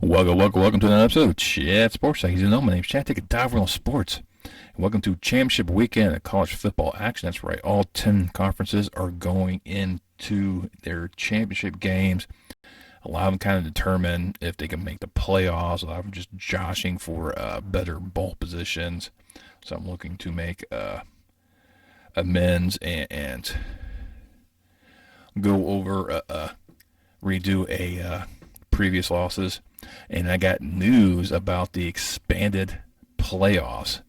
Welcome to another episode of Chat Sports. As you know, my name's Chad. Take a dive on sports. And welcome to Championship Weekend of college football action. That's right. All 10 conferences are going into their championship games. A lot of them kind of determine if they can make the playoffs. A lot of them just joshing for better bowl positions. So I'm looking to make amends and go over, redo a previous losses. And I got news about the expanded playoffs.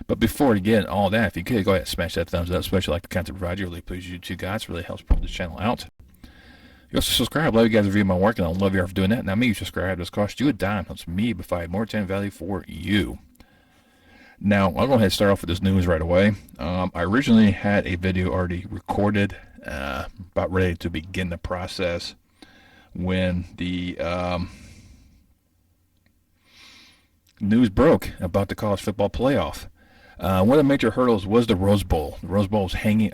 But before we get all that, if you could go ahead and smash that thumbs up, especially like the content provider, really please you two guys. It really helps pull this channel out. You also subscribe. Love you guys review my work, and I love you for doing that. Now, me, you subscribe. This costs you a dime. Helps me provide more time value for you. Now, I'll go ahead and start off with this news right away. I originally had a video already recorded, about ready to begin the process when the news broke about the college football playoff. One of the major hurdles was the Rose Bowl. The Rose Bowl is hanging,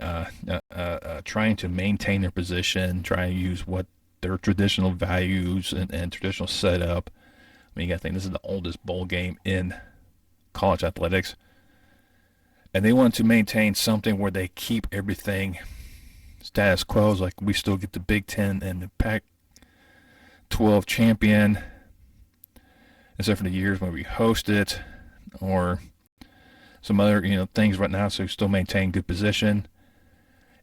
trying to maintain their position, trying to use what their traditional values and traditional setup. I mean, you got to think this is the oldest bowl game in college athletics, and they want to maintain something where they keep everything status quo. Like we still get the Big Ten and the Pac-12 champion, except for the years when we host it, or some other things right now, so you still maintain good position.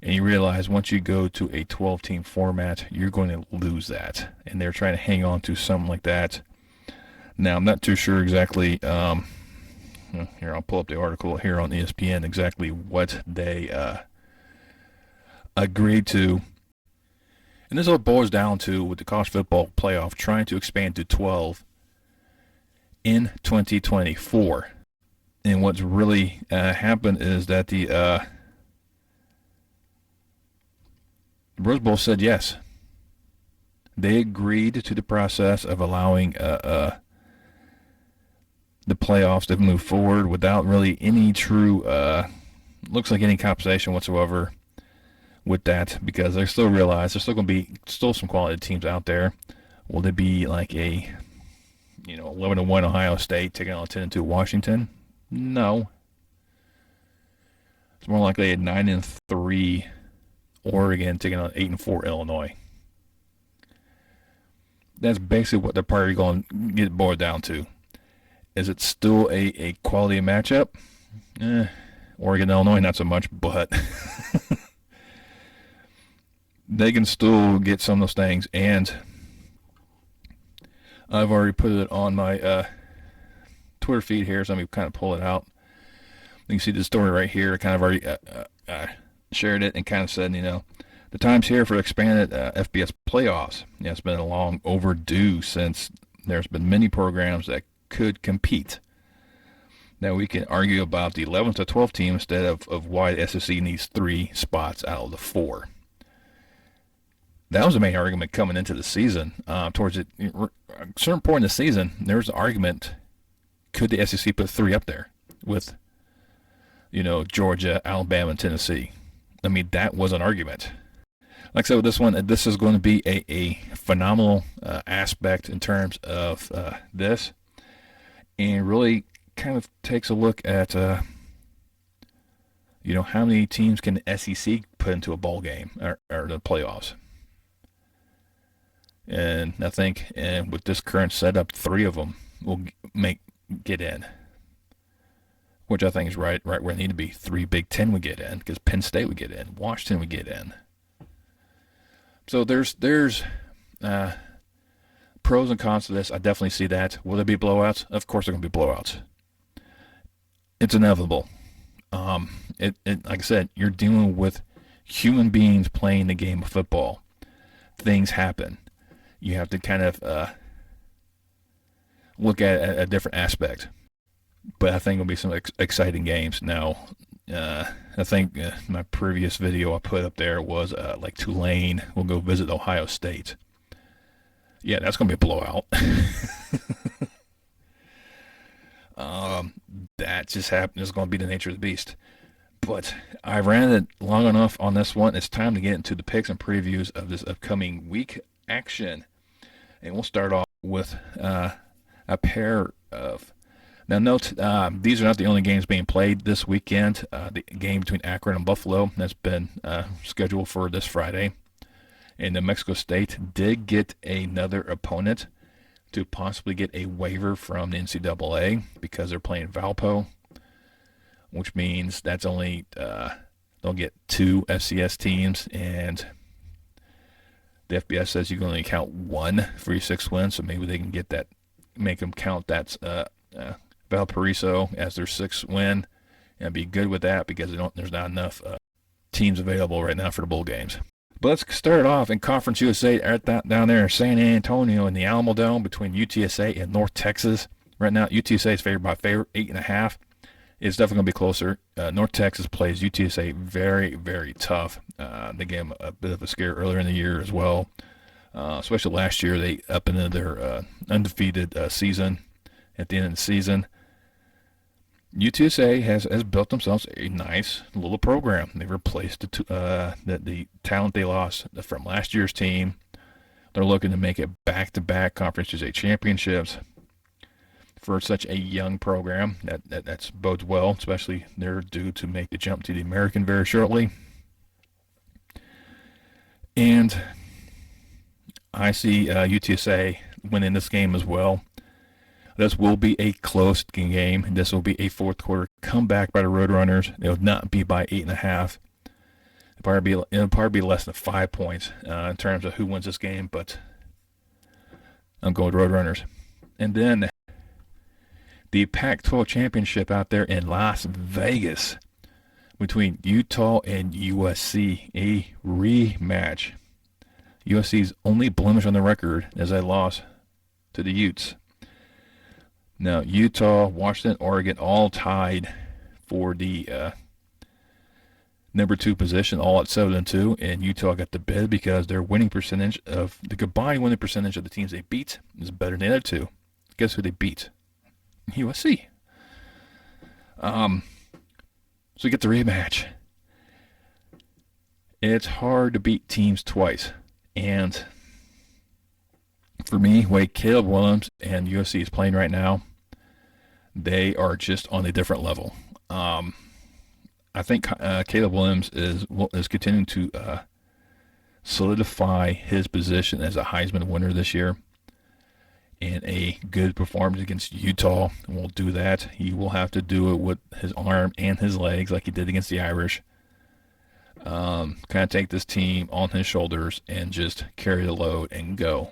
And you realize once you go to a 12-team format, you're going to lose that, and they're trying to hang on to something like that. Now, I'm not too sure exactly. Here, I'll pull up the article here on ESPN exactly what they agreed to. And this all boils down to, with the college football playoff trying to expand to 12 in 2024. And what's really happened is that the Rose Bowl said yes. They agreed to the process of allowing the playoffs to move forward without really any true, looks like any compensation whatsoever with that, because they still realize there's still going to be some quality teams out there. Will they be like a 11-1 Ohio State taking on 10-2 Washington? No. It's more likely a 9-3 Oregon taking on 8-4 Illinois. That's basically what they're probably going to get boiled down to. Is it still a quality matchup? Oregon, Illinois, not so much, but they can still get some of those things. And I've already put it on my Twitter feed here, so let me kind of pull it out. You can see the story right here. I kind of already shared it and kind of said, the time's here for expanded FBS playoffs. It's been a long overdue since there's been many programs that could compete. Now, we can argue about the 11 to 12 team instead of why the SEC needs 3 spots out of the 4. That was the main argument coming into the season. Towards a certain point in the season, there was an argument, could the SEC put 3 up there with, Georgia, Alabama, and Tennessee? I mean, that was an argument. Like I said, with this one, this is going to be a phenomenal aspect in terms of this, and really kind of takes a look at, how many teams can the SEC put into a bowl game or the playoffs. And I think, with this current setup, 3 of them will get in, which I think is right where they need to be. 3 Big Ten would get in, because Penn State would get in, Washington would get in. So there's pros and cons to this. I definitely see that. Will there be blowouts? Of course there are going to be blowouts. It's inevitable. Like I said, you're dealing with human beings playing the game of football. Things happen. You have to kind of look at a different aspect. But I think it'll be some exciting games. Now, I think my previous video I put up there was like Tulane will go visit Ohio State. Yeah, that's going to be a blowout. That just happened. It's going to be the nature of the beast. But I ran it long enough on this one. It's time to get into the picks and previews of this upcoming week action. And we'll start off with a pair of. Now, note, these are not the only games being played this weekend. The game between Akron and Buffalo has been scheduled for this Friday. And New Mexico State did get another opponent to possibly get a waiver from the NCAA because they're playing Valpo, which means that's only they'll get 2 FCS teams, and the FBS says you can only count 1 for your 6th win, so maybe they can get that, make them count that Valparaiso as their 6th win, and be good with that because there's not enough teams available right now for the bowl games. But let's start off in Conference USA down there in San Antonio in the Alamo Dome between UTSA and North Texas. Right now, UTSA is favored by 8.5. It's definitely going to be closer. North Texas plays UTSA very, very tough. They gave them a bit of a scare earlier in the year as well. Especially last year, they up into their undefeated season at the end of the season. UTSA has built themselves a nice little program. They've replaced the talent they lost from last year's team. They're looking to make it back-to-back Conference USA championships for such a young program. That bodes well, especially they're due to make the jump to the American very shortly. And I see UTSA winning this game as well. This will be a close game. This will be a fourth quarter comeback by the Roadrunners. It will not be by 8.5. It'll probably be less than 5 points in terms of who wins this game, but I'm going with Roadrunners. And then the Pac-12 championship out there in Las Vegas between Utah and USC, a rematch. USC's only blemish on the record is a loss to the Utes. Now, Utah, Washington, Oregon all tied for the number 2 position, all at 7-2, and Utah got the bid because their winning percentage of the combined winning percentage of the teams they beat is better than the other two. Guess who they beat? USC. So we get the rematch. It's hard to beat teams twice, and for me, the way Caleb Williams and USC is playing right now, they are just on a different level. I think Caleb Williams is continuing to solidify his position as a Heisman winner this year. And a good performance against Utah will do that. He will have to do it with his arm and his legs like he did against the Irish. Kind of take this team on his shoulders and just carry the load and go.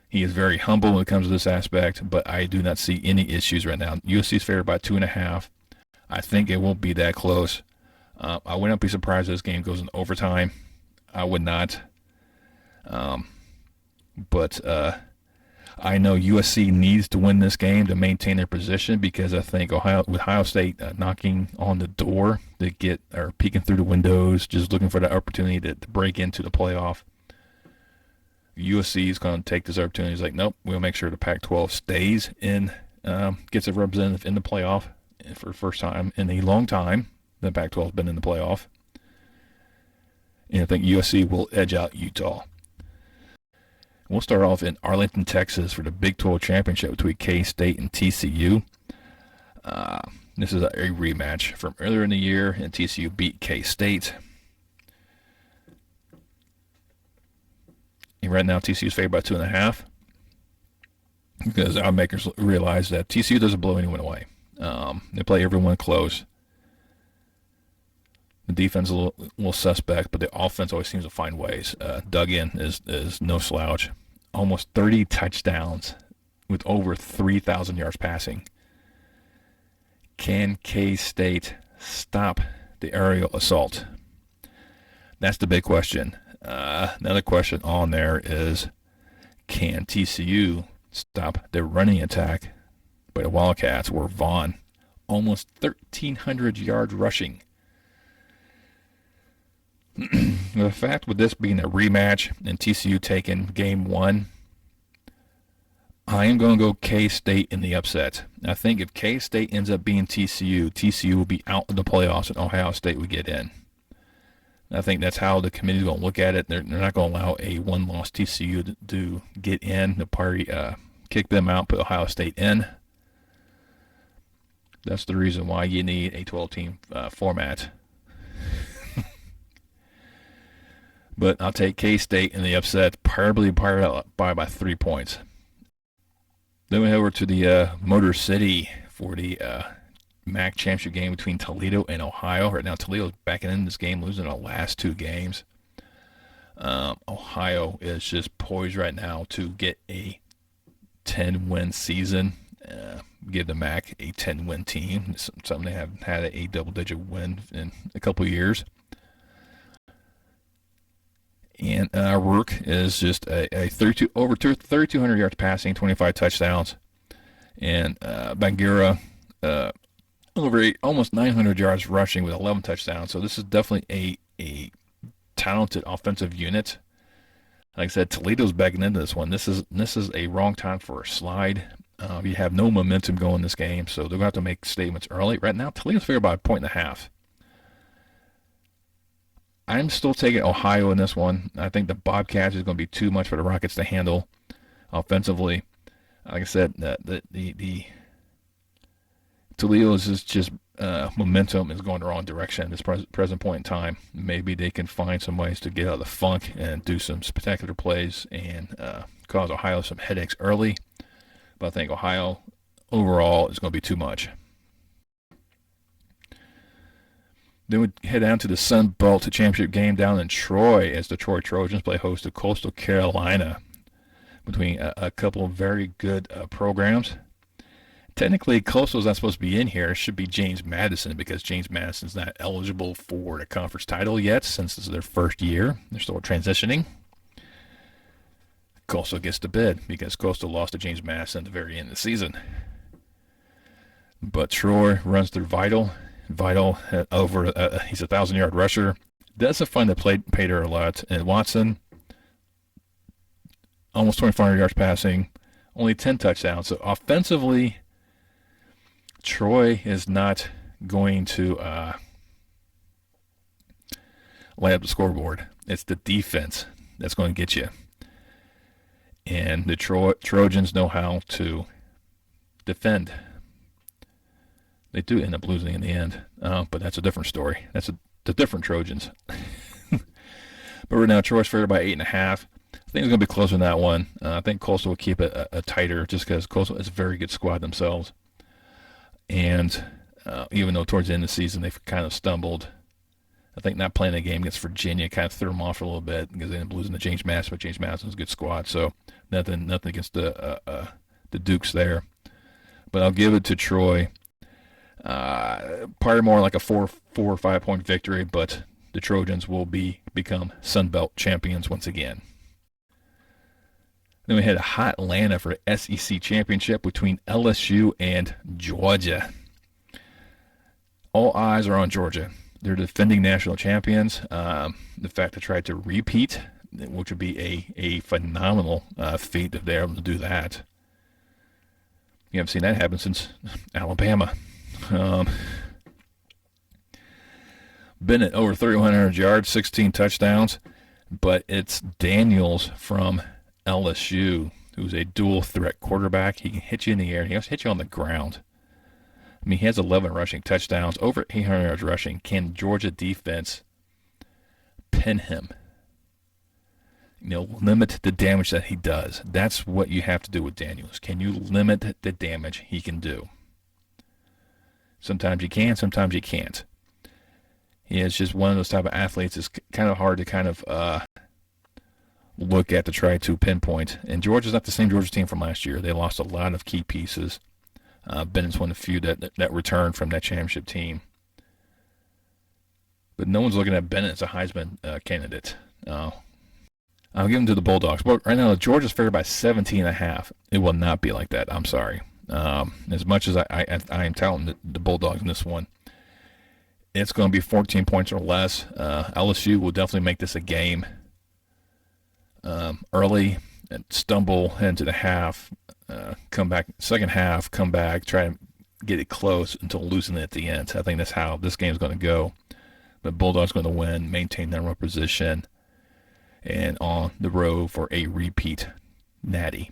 He is very humble when it comes to this aspect, but I do not see any issues right now. USC is favored by 2.5. I think it won't be that close. I would not be surprised if this game goes in overtime. I would not. But I know USC needs to win this game to maintain their position because I think Ohio State knocking on the door to get or peeking through the windows, just looking for the opportunity to break into the playoff. USC is going to take this opportunity. He's like, nope, we'll make sure the Pac-12 stays in, gets a representative in the playoff for the first time in a long time. The Pac-12 has been in the playoff. And I think USC will edge out Utah. We'll start off in Arlington, Texas for the Big 12 championship between K-State and TCU. This is a rematch from earlier in the year, and TCU beat K-State. And right now, TCU is favored by 2.5 because our makers realize that TCU doesn't blow anyone away. They play everyone close. The defense is a little suspect, but the offense always seems to find ways. Duggan is no slouch. Almost 30 touchdowns with over 3,000 yards passing. Can K-State stop the aerial assault? That's the big question. Another question on there is, can TCU stop their running attack by the Wildcats, where Vaughn almost 1,300 yards rushing? The fact with this being a rematch and TCU taking game 1, I am going to go K-State in the upset. I think if K-State ends up being TCU, TCU will be out of the playoffs and Ohio State would get in. I think that's how the committee's going to look at it. They're not going to allow a one-loss TCU to get in. The party kick them out, put Ohio State in. That's the reason why you need a 12-team format. But I'll take K-State in the upset, probably by about 3 points. Then we head over to the Motor City for the MAC championship game between Toledo and Ohio. Right now, Toledo's backing in this game, losing the last 2 games. Ohio is just poised right now to get a 10-win season. Give the MAC a 10-win team. Something they haven't had a double-digit win in a couple of years. And Rourke is just a 3,200 yards passing, 25 touchdowns. And Bangira almost 900 yards rushing with 11 touchdowns. So this is definitely a talented offensive unit. Like I said, Toledo's backing into this one. This is a wrong time for a slide. You have no momentum going this game, so they're going to have to make statements early. Right now, Toledo's figured by 1.5. I'm still taking Ohio in this one. I think the Bobcats is going to be too much for the Rockets to handle offensively. Like I said, the Toledo's is just momentum is going the wrong direction at this present point in time. Maybe they can find some ways to get out of the funk and do some spectacular plays and cause Ohio some headaches early. But I think Ohio overall is going to be too much. Then we head down to the Sun Belt Championship game down in Troy as the Troy Trojans play host to Coastal Carolina, between a couple of very good programs. Technically, Coastal's not supposed to be in here. It should be James Madison because James Madison's not eligible for the conference title yet since this is their first year. They're still transitioning. Coastal gets the bid because Coastal lost to James Madison at the very end of the season. But Troy runs through Vital. Vital over he's a 1,000-yard rusher. Doesn't find the pay there a lot. And Watson, almost 2,500 yards passing, only 10 touchdowns. So offensively, Troy is not going to lay up the scoreboard. It's the defense that's going to get you. And the Trojans know how to defend. They do end up losing in the end, but that's a different story. That's the different Trojans. But right now, Troy's favored by 8.5. I think it's going to be closer than that one. I think Coastal will keep it a tighter just because Coastal is a very good squad themselves. And even though towards the end of the season they've kind of stumbled, I think not playing a game against Virginia kind of threw them off a little bit because they ended up losing to James Madison, but James Madison's a good squad. So nothing against the Dukes there. But I'll give it to Troy. Probably more like a 4 or 5 point victory, but the Trojans will become Sun Belt champions once again. Then we had a hot Atlanta for SEC championship between LSU and Georgia. All eyes are on Georgia. They're defending national champions. The fact they tried to repeat, which would be a phenomenal feat if they're able to do that. You haven't seen that happen since Alabama. Bennett over 3,100 yards, 16 touchdowns, but it's Daniels from LSU, who's a dual threat quarterback. He can hit you in the air. He also hit you on the ground. I mean, he has 11 rushing touchdowns, over 800 yards rushing. Can Georgia defense pin him? Limit the damage that he does. That's what you have to do with Daniels. Can you limit the damage he can do? Sometimes you can, sometimes you can't. He is just one of those type of athletes. It's kind of hard to kind of look at to try to pinpoint. And Georgia's not the same Georgia team from last year. They lost a lot of key pieces. Bennett's one of the few that returned from that championship team. But no one's looking at Bennett as a Heisman candidate. I'll give him to the Bulldogs. But right now, Georgia's favored by 17.5. It will not be like that. I'm sorry. As much as I am touting the Bulldogs in this one, it's going to be 14 points or less. LSU will definitely make this a game early and stumble into the half, come back, second half, come back, try to get it close until losing it at the end. I think that's how this game is going to go. But Bulldogs going to win, maintain number one position, and on the road for a repeat natty.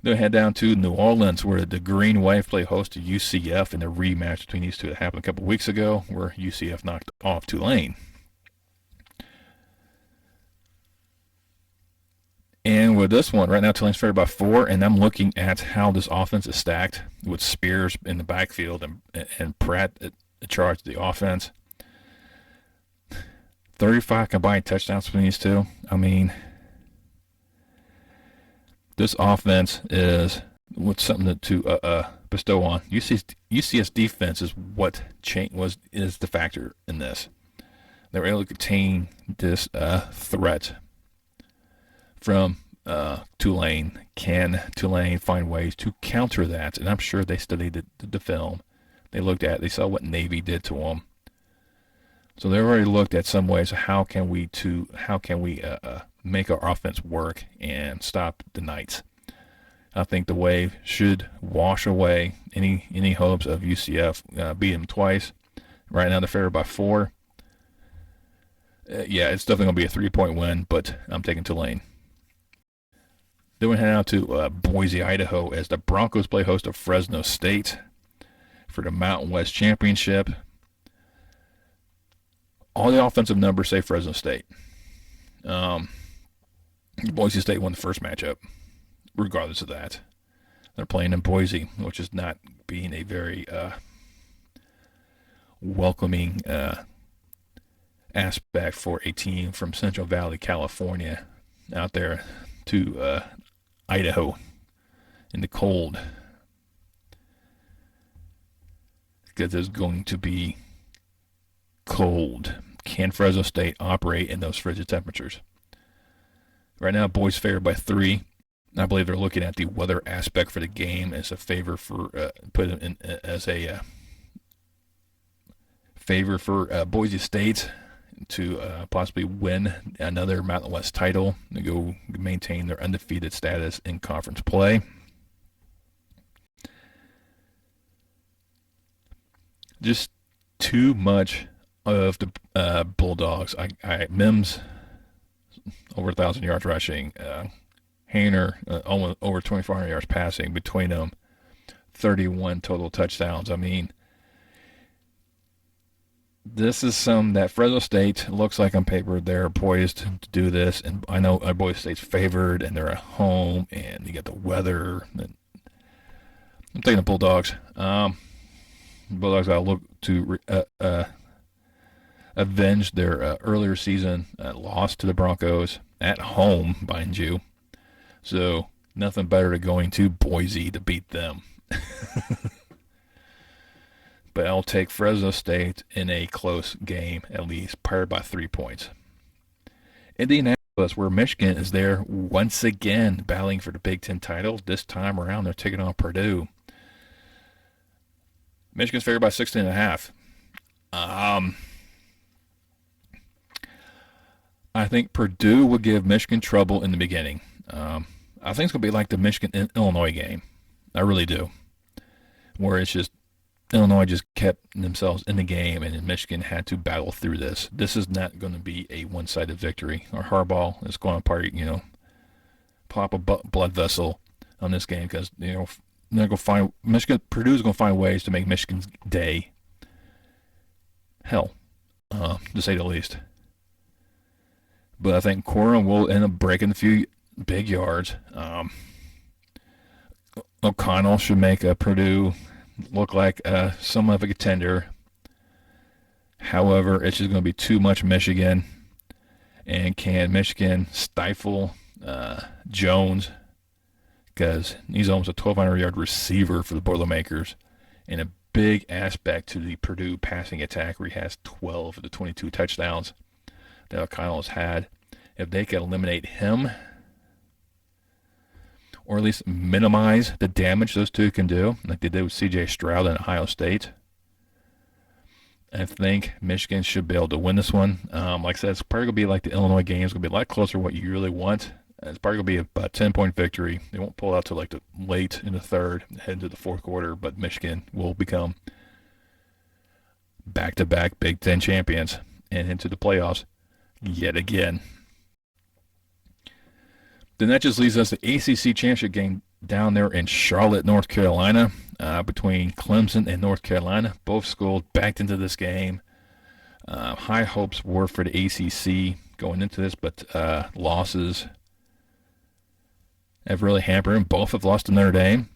Then head down to New Orleans, where the Green Wave play host to UCF in a rematch between these two that happened a couple weeks ago, where UCF knocked off Tulane. And with this one, right now Tulane's favored by 4, and I'm looking at how this offense is stacked with Spears in the backfield and Pratt at charge of the offense. 35 combined touchdowns between these two. I mean, this offense is something to bestow on. UCS defense is what is the factor in this. They were able to contain this threat from Tulane. Can Tulane find ways to counter that? And I'm sure they studied the film. They saw what Navy did to them. So they already looked at some ways of how can we make our offense work and stop the Knights. I think the Wave should wash away any hopes of UCF beating them twice. Right now they're favored by 4. Yeah, it's definitely going to be a 3-point win, but I'm taking Tulane. Then we head out to Boise, Idaho, as the Broncos play host of Fresno State for the Mountain West Championship. All the offensive numbers say Fresno State. Boise State won the first matchup, regardless of that. They're playing in Boise, which is not being a very welcoming aspect for a team from Central Valley, California, out there to Idaho in the cold. Because it's going to be cold. Can Fresno State operate in those frigid temperatures? Right now, Boise favored by 3. I believe they're looking at the weather aspect for the game as a favor for Boise State to possibly win another Mountain West title to go maintain their undefeated status in conference play. Just too much of the Bulldogs. Mims over 1,000 yards rushing. Hayner almost over 2,400 yards passing between them. 31 total touchdowns. I mean, this is some that Fresno State looks like on paper they're poised to do this, and I know Boise State's favored, and they're at home, and you get the weather. I'm taking the Bulldogs. Bulldogs got to look to avenge their earlier season loss to the Broncos at home, mind you. So nothing better than going to Boise to beat them. But I'll take Fresno State in a close game, at least, paired by 3 points. Indianapolis, where Michigan is there once again battling for the Big Ten title. This time around, they're taking on Purdue. Michigan's favored by 16.5. I think Purdue will give Michigan trouble in the beginning. I think it's going to be like the Michigan-Illinois game. I really do. Where it's just Illinois just kept themselves in the game, and then Michigan had to battle through this. This is not going to be a one-sided victory. Or Harbaugh is going to pop a blood vessel on this game because they're going to find Purdue's going to find ways to make Michigan's day hell, to say the least. But I think Corum will end up breaking a few big yards. O'Connell should make Purdue look like somewhat of a contender. However, it's just going to be too much Michigan. And can Michigan stifle Jones? Because he's almost a 1,200-yard receiver for the Boilermakers. And a big aspect to the Purdue passing attack where he has 12 of the 22 touchdowns that O'Connell has had. If they can eliminate him, or at least minimize the damage those two can do, like they did with C.J. Stroud and Ohio State, I think Michigan should be able to win this one. Like I said, it's probably going to be like the Illinois game. It's going to be a lot closer to what you really want. It's probably going to be about a 10-point victory. They won't pull out to like the late in the third, head into the fourth quarter, but Michigan will become back-to-back Big Ten champions and into the playoffs yet again. Then that just leaves us the ACC championship game down there in Charlotte, North Carolina, between Clemson and North Carolina. Both schools backed into this game. High hopes were for the ACC going into this, but losses have really hampered them. Both have lost to Notre Dame.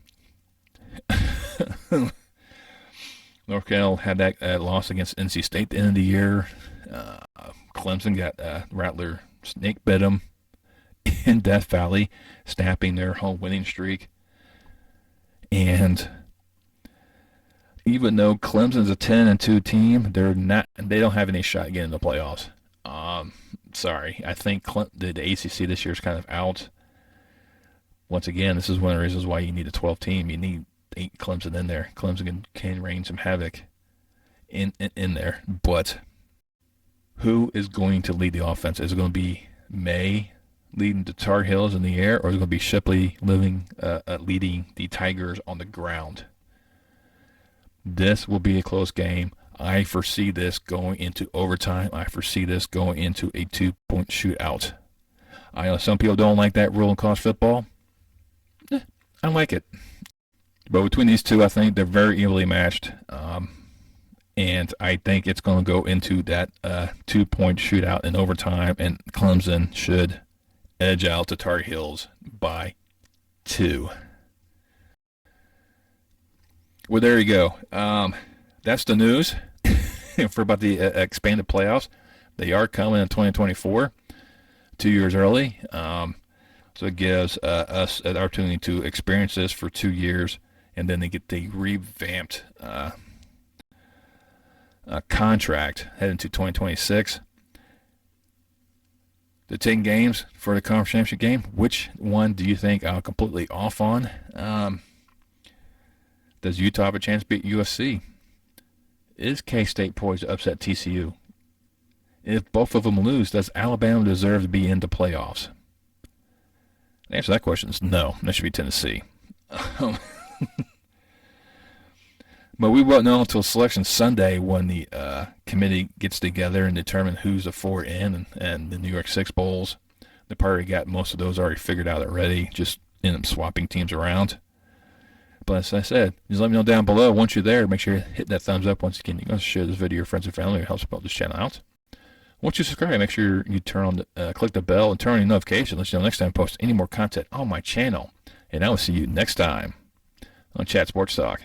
North Carolina had that loss against NC State at the end of the year. Clemson got Rattler snake bit them in Death Valley, snapping their home winning streak. And even though Clemson's a 10-2 team, they don't have any shot getting in the playoffs. Sorry, I think the ACC this year is kind of out. Once again, this is one of the reasons why you need a 12 team. You need 8 Clemson in there. Clemson can rain some havoc in there. But who is going to lead the offense? Is it going to be May leading the Tar Heels in the air, or is it going to be Shipley leading the Tigers on the ground? This will be a close game. I foresee this going into overtime. I foresee this going into a 2-point shootout. I know some people don't like that rule in college football. I like it. But between these two, I think they're very evenly matched. And I think it's going to go into that 2-point shootout in overtime, and Clemson should edge out the Tar Heels by 2. Well, there you go. That's the news for about the expanded playoffs. They are coming in 2024, 2 years early. So it gives us an opportunity to experience this for 2 years, and then they get the revamped contract heading to 2026. The 10 games for the conference championship game, which one do you think I'm completely off on? Does Utah have a chance to beat USC? Is K-State poised to upset TCU? If both of them lose, does Alabama deserve to be in the playoffs? The answer to that question is no. That should be Tennessee. But we won't know until Selection Sunday when the committee gets together and determine who's the 4 in and the New York Six Bowls. They probably got most of those already figured out already, just end up swapping teams around. But as I said, just let me know down below. Once you're there, make sure you hit that thumbs up. Once again, you can share this video with your friends and family. It helps help this channel out. Once you subscribe, make sure you turn on click the bell and turn on your notifications. Let you know next time I post any more content on my channel. And I will see you next time on Chat Sports Talk.